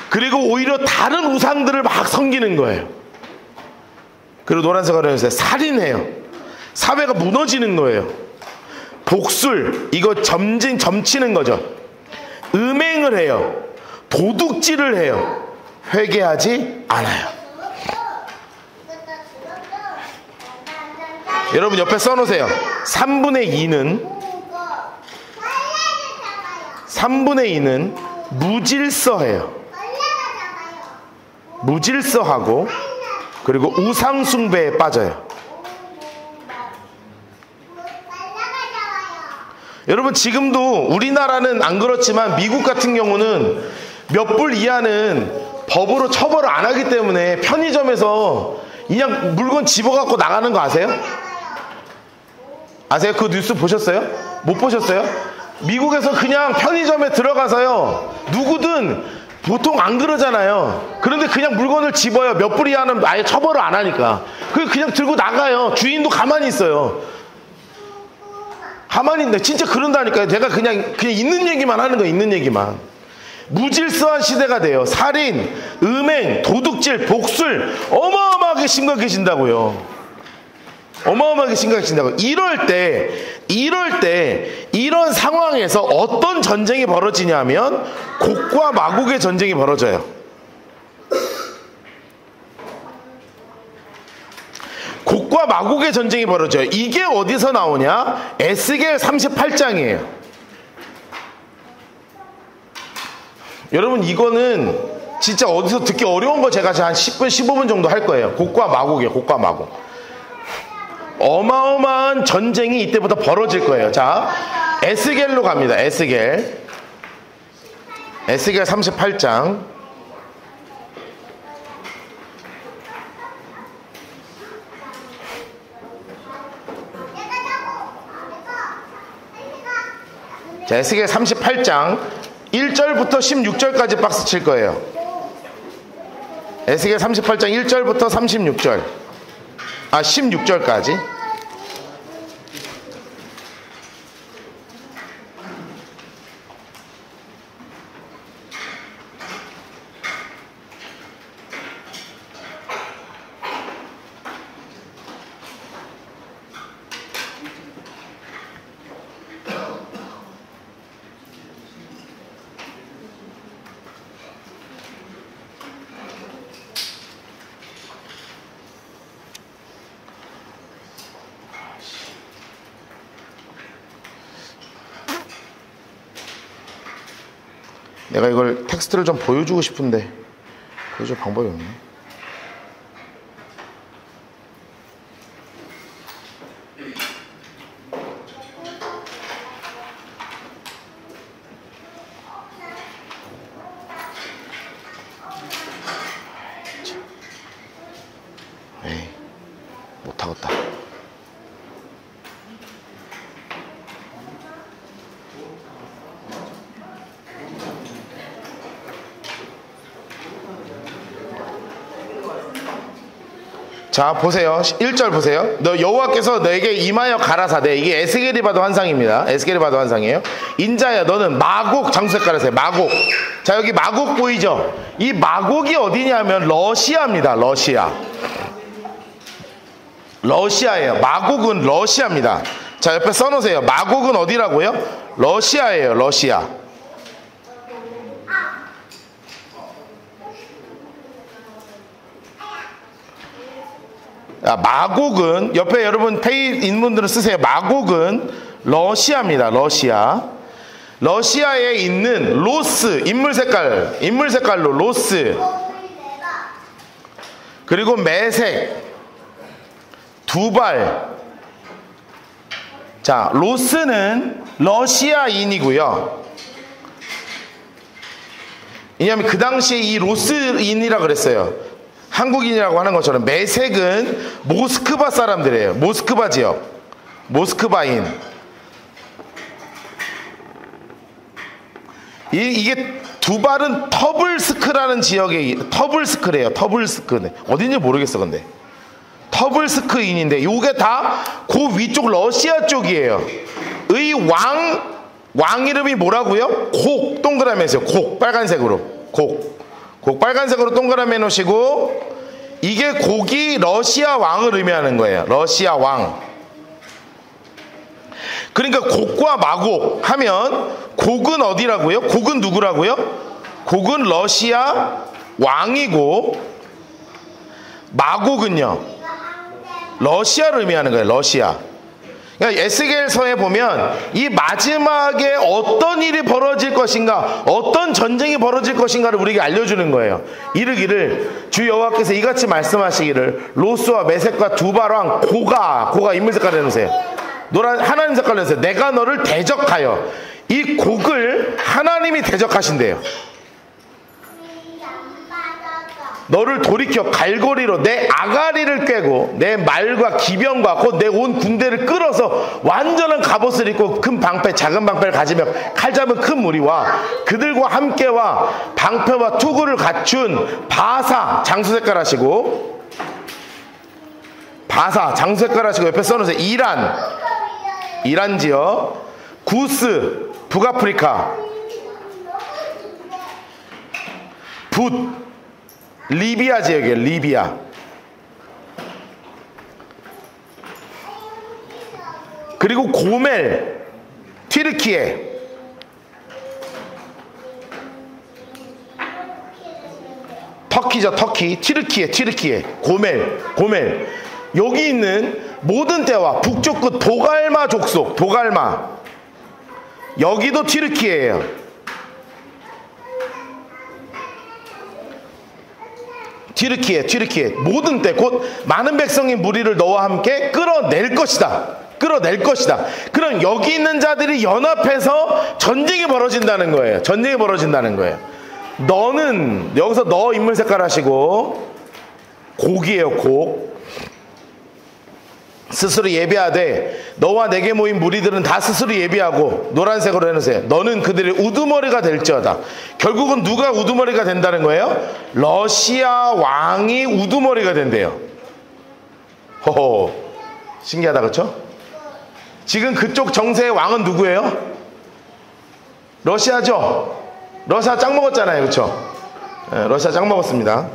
S1: 그리고 오히려 다른 우상들을 막 섬기는 거예요. 그리고 노란색으로 해서 살인해요. 사회가 무너지는 거예요. 복술, 이거 점치는 거죠. 음행을 해요. 도둑질을 해요. 회개하지 않아요. 여러분 옆에 써놓으세요. 3분의 2는 무질서해요. 무질서하고 그리고 우상숭배에 빠져요. 여러분 지금도 우리나라는 안 그렇지만 미국 같은 경우는 몇 불 이하는 법으로 처벌을 안 하기 때문에 편의점에서 그냥 물건 집어갖고 나가는 거 아세요? 아세요? 그 뉴스 보셨어요? 못 보셨어요? 미국에서 그냥 편의점에 들어가서요, 누구든 보통 안 그러잖아요. 그런데 그냥 물건을 집어요. 몇 불 이하는 아예 처벌을 안 하니까. 그냥 들고 나가요. 주인도 가만히 있어요. 가만히 있는데 진짜 그런다니까요. 내가 그냥 있는 얘기만 하는 거예요. 있는 얘기만. 무질서한 시대가 돼요. 살인, 음행, 도둑질, 복술 어마어마하게 심각해진다고요. 어마어마하게 심각해진다고요. 이럴 때 이런 상황에서 어떤 전쟁이 벌어지냐면 곡과 마곡의 전쟁이 벌어져요. 곡과 마곡의 전쟁이 벌어져요. 이게 어디서 나오냐? 에스겔 38장이에요. 여러분 이거는 진짜 어디서 듣기 어려운 거 제가 한 10분 15분 정도 할 거예요. 곡과 마곡이에요. 곡과 마곡. 어마어마한 전쟁이 이때부터 벌어질 거예요. 자, 에스겔로 갑니다. 에스겔 38장. 자, 에스겔 38장 1절부터 16절까지 박스 칠 거예요. 에스겔 38장 1절부터 16절까지. 내가 이걸 텍스트를 좀 보여주고 싶은데 보여줄 방법이 없네. 에이, 못하겠다. 자, 보세요. 1절 보세요. 너 여호와께서 너에게 임하여 가라사대. 이게 에스겔이 봐도 환상입니다. 에스겔이 봐도 환상이에요. 인자야, 너는 마곡, 장수색 가라사대. 마곡. 자, 여기 마곡 보이죠? 이 마곡이 어디냐면 러시아입니다. 러시아. 러시아예요. 마곡은 러시아입니다. 자, 옆에 써놓으세요. 마곡은 어디라고요? 러시아예요. 러시아. 마곡은, 옆에 여러분 페이지 있는 분들은 쓰세요. 마곡은 러시아입니다. 러시아. 러시아에 있는 로스, 인물 색깔로 로스, 그리고 메색, 두발. 자, 로스는 러시아인이고요. 왜냐하면 그 당시에 이 로스인이라 그랬어요. 한국인이라고 하는 것처럼. 메색은 모스크바 사람들이에요. 모스크바 지역, 모스크바인. 이게 두발은 터블스크라는 지역에, 터블스크래요. 터블스크. 어딘지 모르겠어. 근데 터블스크인인데 요게 다 그 위쪽 러시아 쪽이에요. 의 왕 이름이 뭐라고요? 곡, 동그라미 했어요. 곡, 빨간색으로. 곡 빨간색으로 동그라미 해놓으시고, 이게 곡이 러시아 왕을 의미하는 거예요. 러시아 왕. 그러니까 곡과 마곡 하면, 곡은 어디라고요? 곡은 누구라고요? 곡은 러시아 왕이고, 마곡은요, 러시아를 의미하는 거예요. 러시아. 그러니까 에스겔서에 보면 이 마지막에 어떤 일이 벌어질 것인가, 어떤 전쟁이 벌어질 것인가를 우리에게 알려주는 거예요. 이르기를 주 여호와께서 이같이 말씀하시기를 로스와 메색과 두발왕 고가 인물 색깔 해놓으세요. 노란 하나님 색깔 해놓으세요. 내가 너를 대적하여. 이 곡을 하나님이 대적하신대요. 너를 돌이켜 갈고리로 내 아가리를 꿰고 내 말과 기병과 곧 내 온 군대를 끌어서 완전한 갑옷을 입고 큰 방패, 작은 방패를 가지며 칼 잡은 큰 무리와 그들과 함께와 방패와 투구를 갖춘 바사, 장수 색깔 하시고, 바사, 장수 색깔 하시고, 옆에 써놓으세요. 이란 지역, 구스, 북아프리카, 붓, 리비아 지역이에요. 리비아. 그리고 고멜, 튀르키예. 터키죠. 터키. 튀르키예. 고멜. 여기 있는 모든 때와 북쪽 끝 도갈마 족속, 도갈마. 여기도 튀르키예예요. 튀르키예. 모든 때 곧 많은 백성의 무리를 너와 함께 끌어낼 것이다. 그럼 여기 있는 자들이 연합해서 전쟁이 벌어진다는 거예요. 너는 여기서 너 인물 색깔 하시고, 곡이에요. 곡. 스스로 예비하되 너와 내게 모인 무리들은 다 스스로 예비하고, 노란색으로 해놓으세요. 너는 그들의 우두머리가 될지어다. 결국은 누가 우두머리가 된다는 거예요? 러시아 왕이 우두머리가 된대요. 호호, 신기하다, 그렇죠? 지금 그쪽 정세의 왕은 누구예요? 러시아죠. 러시아 짱 먹었잖아요, 그렇죠? 네, 러시아 짱 먹었습니다.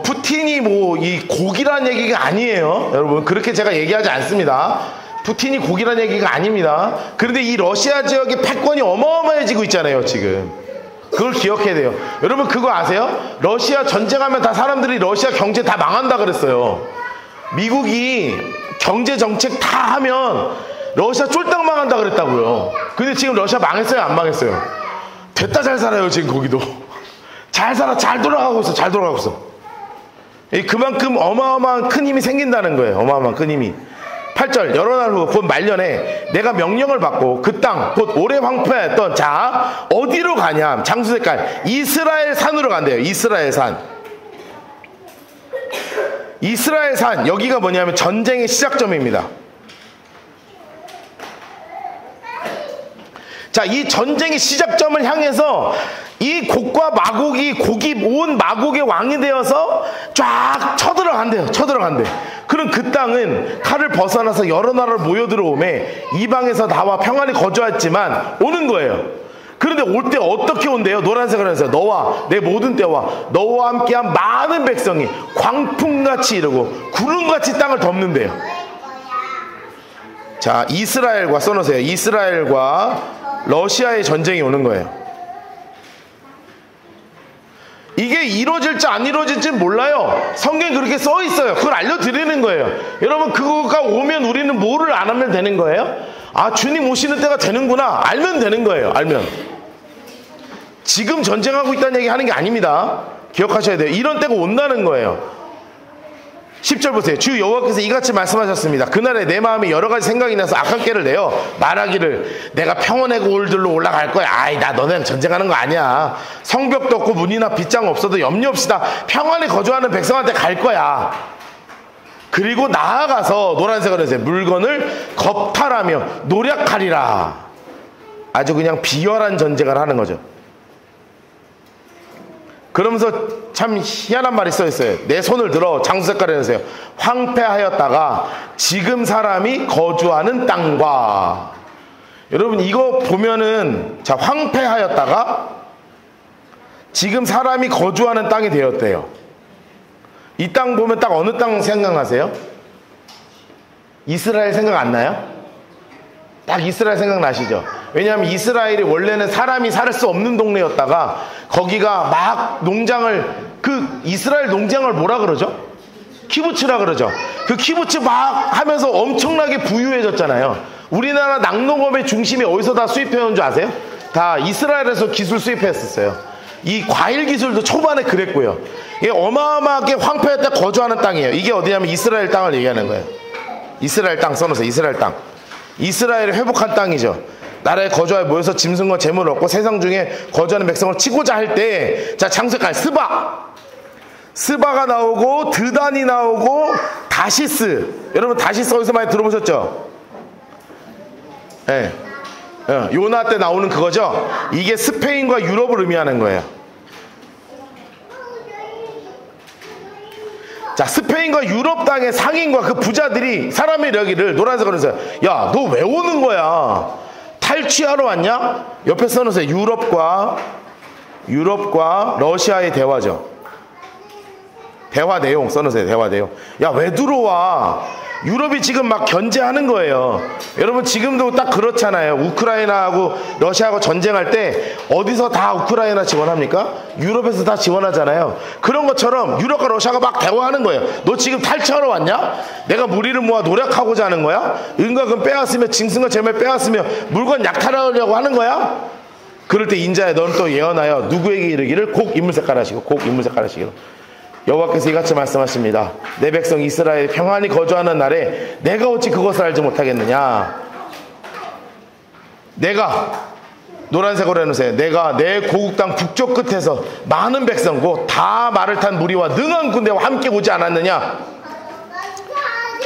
S1: 푸틴이 이 곡이라는 얘기가 아니에요. 여러분, 그렇게 제가 얘기하지 않습니다. 푸틴이 곡이라는 얘기가 아닙니다. 그런데 이 러시아 지역의 패권이 어마어마해지고 있잖아요, 지금. 그걸 기억해야 돼요. 여러분, 그거 아세요? 러시아 전쟁하면 다 사람들이 러시아 경제 다 망한다 그랬어요. 미국이 경제 정책 다 하면 러시아 쫄딱 망한다 그랬다고요. 근데 지금 러시아 망했어요, 안 망했어요? 됐다 잘 살아요, 지금 거기도. 잘 살아, 잘 돌아가고 있어, 잘 돌아가고 있어. 그만큼 어마어마한 큰 힘이 생긴다는 거예요. 어마어마한 큰 힘이. 8절 여러 날 후 곧 말년에 내가 명령을 받고 그 땅 곧 오래 황폐했던 자 어디로 가냐, 장수 색깔 이스라엘 산으로 간대요. 이스라엘 산. 이스라엘 산, 여기가 뭐냐면 전쟁의 시작점입니다. 자, 이 전쟁의 시작점을 향해서 이 곡과 마곡이 온 마곡의 왕이 되어서 쫙 쳐들어간대요. 쳐들어간대. 그럼 그 땅은 칼을 벗어나서 여러 나라로 모여 들어오매 이방에서 나와 평안히 거주했지만 오는 거예요. 그런데 올 때 어떻게 온대요? 노란색으로 해서 너와 내 모든 때와 너와 함께한 많은 백성이 광풍같이 이르고 구름같이 땅을 덮는데요. 자, 이스라엘과 써놓으세요. 이스라엘과 러시아의 전쟁이 오는 거예요. 이게 이루어질지 안 이루어질지 몰라요. 성경에 그렇게 써 있어요. 그걸 알려드리는 거예요. 여러분, 그거가 오면 우리는 뭐를 안 하면 되는 거예요? 아, 주님 오시는 때가 되는구나. 알면 되는 거예요. 알면. 지금 전쟁하고 있다는 얘기 하는 게 아닙니다. 기억하셔야 돼요. 이런 때가 온다는 거예요. 10절 보세요. 주 여호와께서 이같이 말씀하셨습니다. 그날에 내 마음에 여러 가지 생각이 나서 악한 깨를 내어 말하기를 내가 평원의 골들로 올라갈 거야. 아이, 나 너네랑 전쟁하는 거 아니야. 성벽도 없고 문이나 빗장 없어도 염려 없이다 평안히 거주하는 백성한테 갈 거야. 그리고 나아가서 노란색으로 해서 물건을 겁탈하며 노력하리라. 아주 그냥 비열한 전쟁을 하는 거죠. 그러면서 참 희한한 말이 써 있어요. 내 손을 들어 장수 색깔에 넣으세요. 황폐하였다가 지금 사람이 거주하는 땅과. 여러분, 이거 보면은, 자, 황폐하였다가 지금 사람이 거주하는 땅이 되었대요. 이 땅 보면 딱 어느 땅 생각나세요? 이스라엘 생각 안 나요? 딱 이스라엘 생각나시죠? 왜냐하면 이스라엘이 원래는 사람이 살 수 없는 동네였다가 거기가 막 농장을, 그 이스라엘 농장을 뭐라 그러죠? 키부츠라 그러죠. 그 키부츠 막 하면서 엄청나게 부유해졌잖아요. 우리나라 낙농업의 중심이 어디서 다 수입해온 줄 아세요? 다 이스라엘에서 기술 수입했었어요. 이 과일 기술도 초반에 그랬고요. 이게 어마어마하게 황폐할 때 거주하는 땅이에요. 이게 어디냐면 이스라엘 땅을 얘기하는 거예요. 이스라엘 땅 써놓으세요. 이스라엘 땅. 이스라엘을 회복한 땅이죠. 나라에 거주하여 모여서 짐승과 재물을 얻고 세상 중에 거주하는 백성을 치고자 할 때, 자, 장색깔 스바가 나오고 드단이 나오고 다시스. 여러분, 다시스 어디서 많이 들어보셨죠? 예. 네. 요나 때 나오는 그거죠. 이게 스페인과 유럽을 의미하는 거예요. 자, 스페인과 유럽 땅의 상인과 그 부자들이 사람의 이야기를 노란색으로 해서, 야, 너 왜 오는 거야? 탈취하러 왔냐? 옆에 써놓으세요. 유럽과 러시아의 대화죠. 대화 내용 써놓으세요. 대화 내용. 야, 왜 들어와? 유럽이 지금 막 견제하는 거예요. 여러분, 지금도 딱 그렇잖아요. 우크라이나하고 러시아하고 전쟁할 때 어디서 다 우크라이나 지원합니까? 유럽에서 다 지원하잖아요. 그런 것처럼 유럽과 러시아가 막 대화하는 거예요. 너 지금 탈취하러 왔냐? 내가 무리를 모아 노력하고자 하는 거야? 은과금 빼앗으며 짐승과 재물 빼앗으며 물건 약탈하려고 하는 거야? 그럴 때 인자야, 너는 또 예언하여 누구에게 이르기를 곡 인물 색깔 하시고 곡 인물 색깔 하시기로. 여호와께서 이같이 말씀하십니다. 내 백성 이스라엘 평안히 거주하는 날에 내가 어찌 그것을 알지 못하겠느냐. 내가, 노란색으로 해놓으세요. 내가 내 고국 땅 북쪽 끝에서 많은 백성 곧 다 말을 탄 무리와 능한 군대와 함께 오지 않았느냐.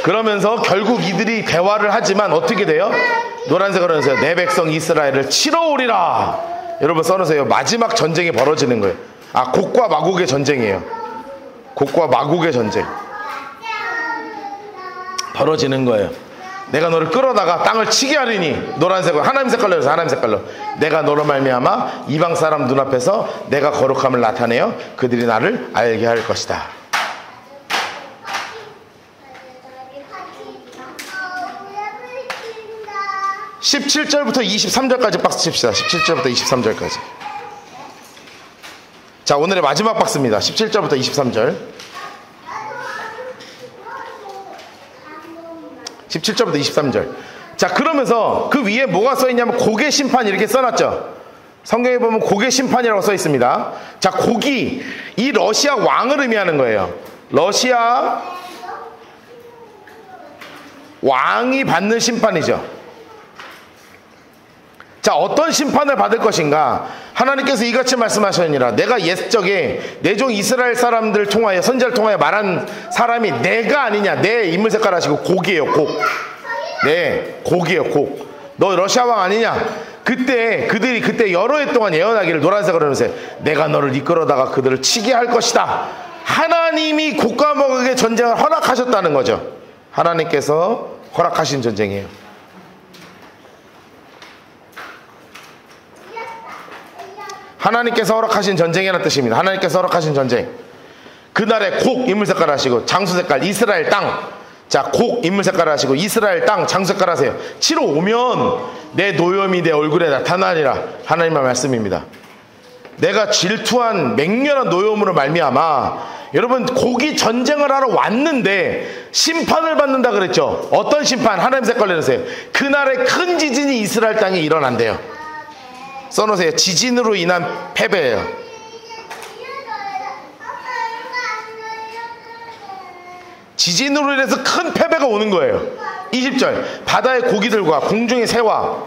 S1: 그러면서 결국 이들이 대화를 하지만 어떻게 돼요? 노란색으로 해놓으세요. 내 백성 이스라엘을 치러 오리라. 여러분, 써놓으세요. 마지막 전쟁이 벌어지는 거예요. 아, 곡과 마곡의 전쟁이에요. 곡과 마곡의 전쟁 벌어지는 거예요. 내가 너를 끌어다가 땅을 치게 하리니. 노란색으로, 하나님 색깔로 해서 하나님 색깔로. 내가 너로 말미암아 이방 사람 눈앞에서 내가 거룩함을 나타내어 그들이 나를 알게 할 것이다. 17절부터 23절까지 박스 칩시다. 17절부터 23절까지. 자, 오늘의 마지막 박스입니다. 17절부터 23절. 17절부터 23절. 자, 그러면서 그 위에 뭐가 써 있냐면 고개 심판 이렇게 써놨죠. 성경에 보면 고개 심판이라고 써 있습니다. 자, 고기, 이 러시아 왕을 의미하는 거예요. 러시아 왕이 받는 심판이죠. 자, 어떤 심판을 받을 것인가? 하나님께서 이같이 말씀하셨느니라. 내가 옛적에 내 종 이스라엘 사람들 통하여, 선지자를 통하여 말한 사람이 내가 아니냐. 내 인물 색깔 하시고 곡이에요, 곡. 네, 곡이에요, 곡. 너 러시아 왕 아니냐? 그들이 그때 여러 해 동안 예언하기를, 노란색으로 하면서 내가 너를 이끌어다가 그들을 치게 할 것이다. 하나님이 곡과 먹에게 전쟁을 허락하셨다는 거죠. 하나님께서 허락하신 전쟁이에요. 하나님께서 허락하신 전쟁이라는 뜻입니다. 하나님께서 허락하신 전쟁. 그날에 곡 인물 색깔 하시고 장수 색깔 이스라엘 땅. 자, 곡 인물 색깔 하시고 이스라엘 땅 장수 색깔 하세요. 치러 오면 내 노염이 내 얼굴에 나타나리라. 하나님의 말씀입니다. 내가 질투한 맹렬한 노염으로 말미암아, 여러분 곡이 전쟁을 하러 왔는데 심판을 받는다 그랬죠. 어떤 심판? 하나님 색깔 내놓으세요. 그날에 큰 지진이 이스라엘 땅에 일어난대요. 써놓으세요. 지진으로 인한 패배예요. 지진으로 인해서 큰 패배가 오는 거예요. 20절 바다의 고기들과 공중의 새와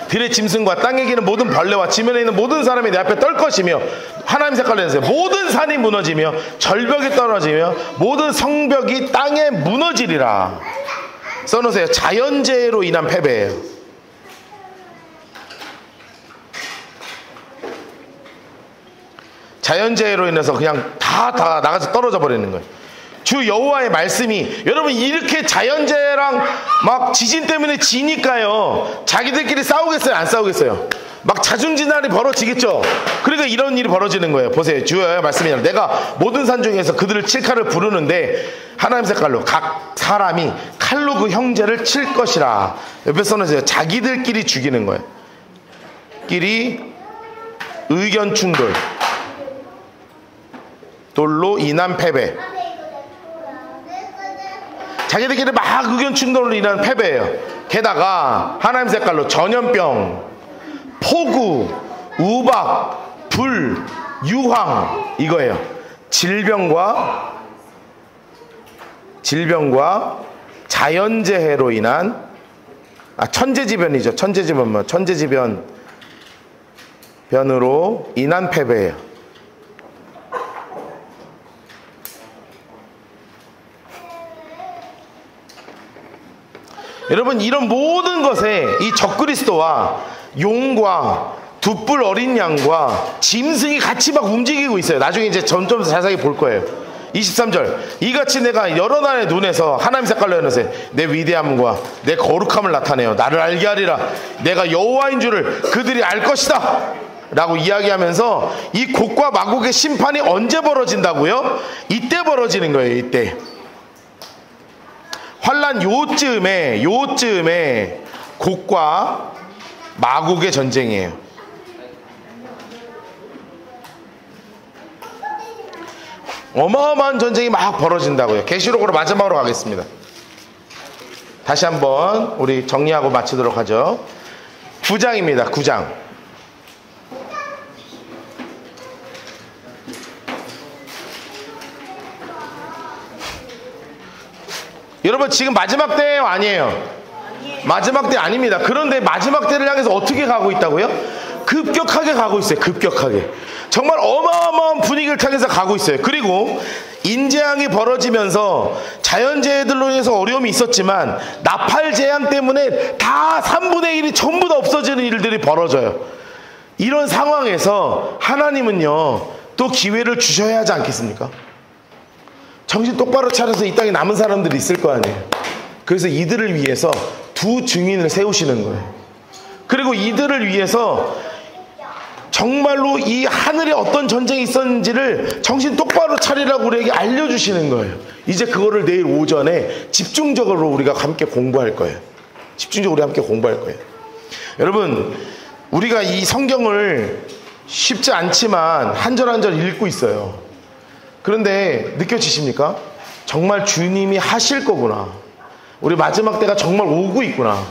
S1: 들의 짐승과 땅에 기는 모든 벌레와 지면에 있는 모든 사람이 내 앞에 떨 것이며, 하나님 색깔 내세요. 모든 산이 무너지며 절벽이 떨어지며 모든 성벽이 땅에 무너지리라. 써놓으세요. 자연재해로 인한 패배예요. 자연재해로 인해서 그냥 다 나가서 떨어져 버리는 거예요. 주 여호와의 말씀이, 여러분 이렇게 자연재해랑 막 지진 때문에 지니까요, 자기들끼리 싸우겠어요? 안 싸우겠어요? 막 자중진날이 벌어지겠죠. 그러니까 이런 일이 벌어지는 거예요. 보세요. 주 여호와의 말씀이, 내가 모든 산 중에서 그들을 칠 칼을 부르는데 하나님 색깔로 각 사람이 칼로 그 형제를 칠 것이라. 옆에 써놓으세요. 자기들끼리 죽이는 거예요. 끼리 의견 충돌, 돌로 인한 패배. 자기들끼리 막 의견 충돌로 인한 패배예요. 게다가 하나님 색깔로 전염병, 폭우, 우박, 불, 유황, 이거예요. 질병과 자연재해로 인한, 천재지변이죠. 천재지변으로 인한 패배예요. 여러분, 이런 모든 것에 이 적그리스도와 용과 두 뿔 어린 양과 짐승이 같이 막 움직이고 있어요. 나중에 이제 점점 자세히 볼 거예요. 23절 이같이 내가 여러 나라의 눈에서 하나님 색깔로 해놓으세요. 내 위대함과 내 거룩함을 나타내어 나를 알게 하리라. 내가 여호와인 줄을 그들이 알 것이다 라고 이야기하면서, 이 곡과 마곡의 심판이 언제 벌어진다고요? 이때 벌어지는 거예요. 이때 환란 요쯤에 곡과 마곡의 전쟁이에요. 어마어마한 전쟁이 막 벌어진다고요. 계시록으로 마지막으로 가겠습니다. 다시 한번 우리 정리하고 마치도록 하죠. 9장입니다. 9장. 여러분 지금 마지막 때 아니에요. 마지막 때 아닙니다. 그런데 마지막 때를 향해서 어떻게 가고 있다고요? 급격하게 가고 있어요. 급격하게. 정말 어마어마한 분위기를 타면서 가고 있어요. 그리고 인재앙이 벌어지면서 자연재해들로 인해서 어려움이 있었지만 나팔재앙 때문에 다 3분의 1이 전부 다 없어지는 일들이 벌어져요. 이런 상황에서 하나님은요 또 기회를 주셔야 하지 않겠습니까? 정신 똑바로 차려서 이 땅에 남은 사람들이 있을 거 아니에요. 그래서 이들을 위해서 두 증인을 세우시는 거예요. 그리고 이들을 위해서 정말로 이 하늘에 어떤 전쟁이 있었는지를 정신 똑바로 차리라고 우리에게 알려주시는 거예요. 이제 그거를 내일 오전에 집중적으로 우리가 함께 공부할 거예요. 집중적으로 함께 공부할 거예요. 여러분, 우리가 이 성경을 쉽지 않지만 한 절 한 절 읽고 있어요. 그런데 느껴지십니까? 정말 주님이 하실 거구나. 우리 마지막 때가 정말 오고 있구나.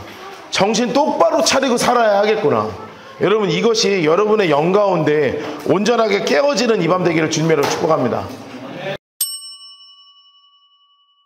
S1: 정신 똑바로 차리고 살아야 하겠구나. 여러분, 이것이 여러분의 영 가운데 온전하게 깨어지는 이 밤 되기를 주님으로 축복합니다.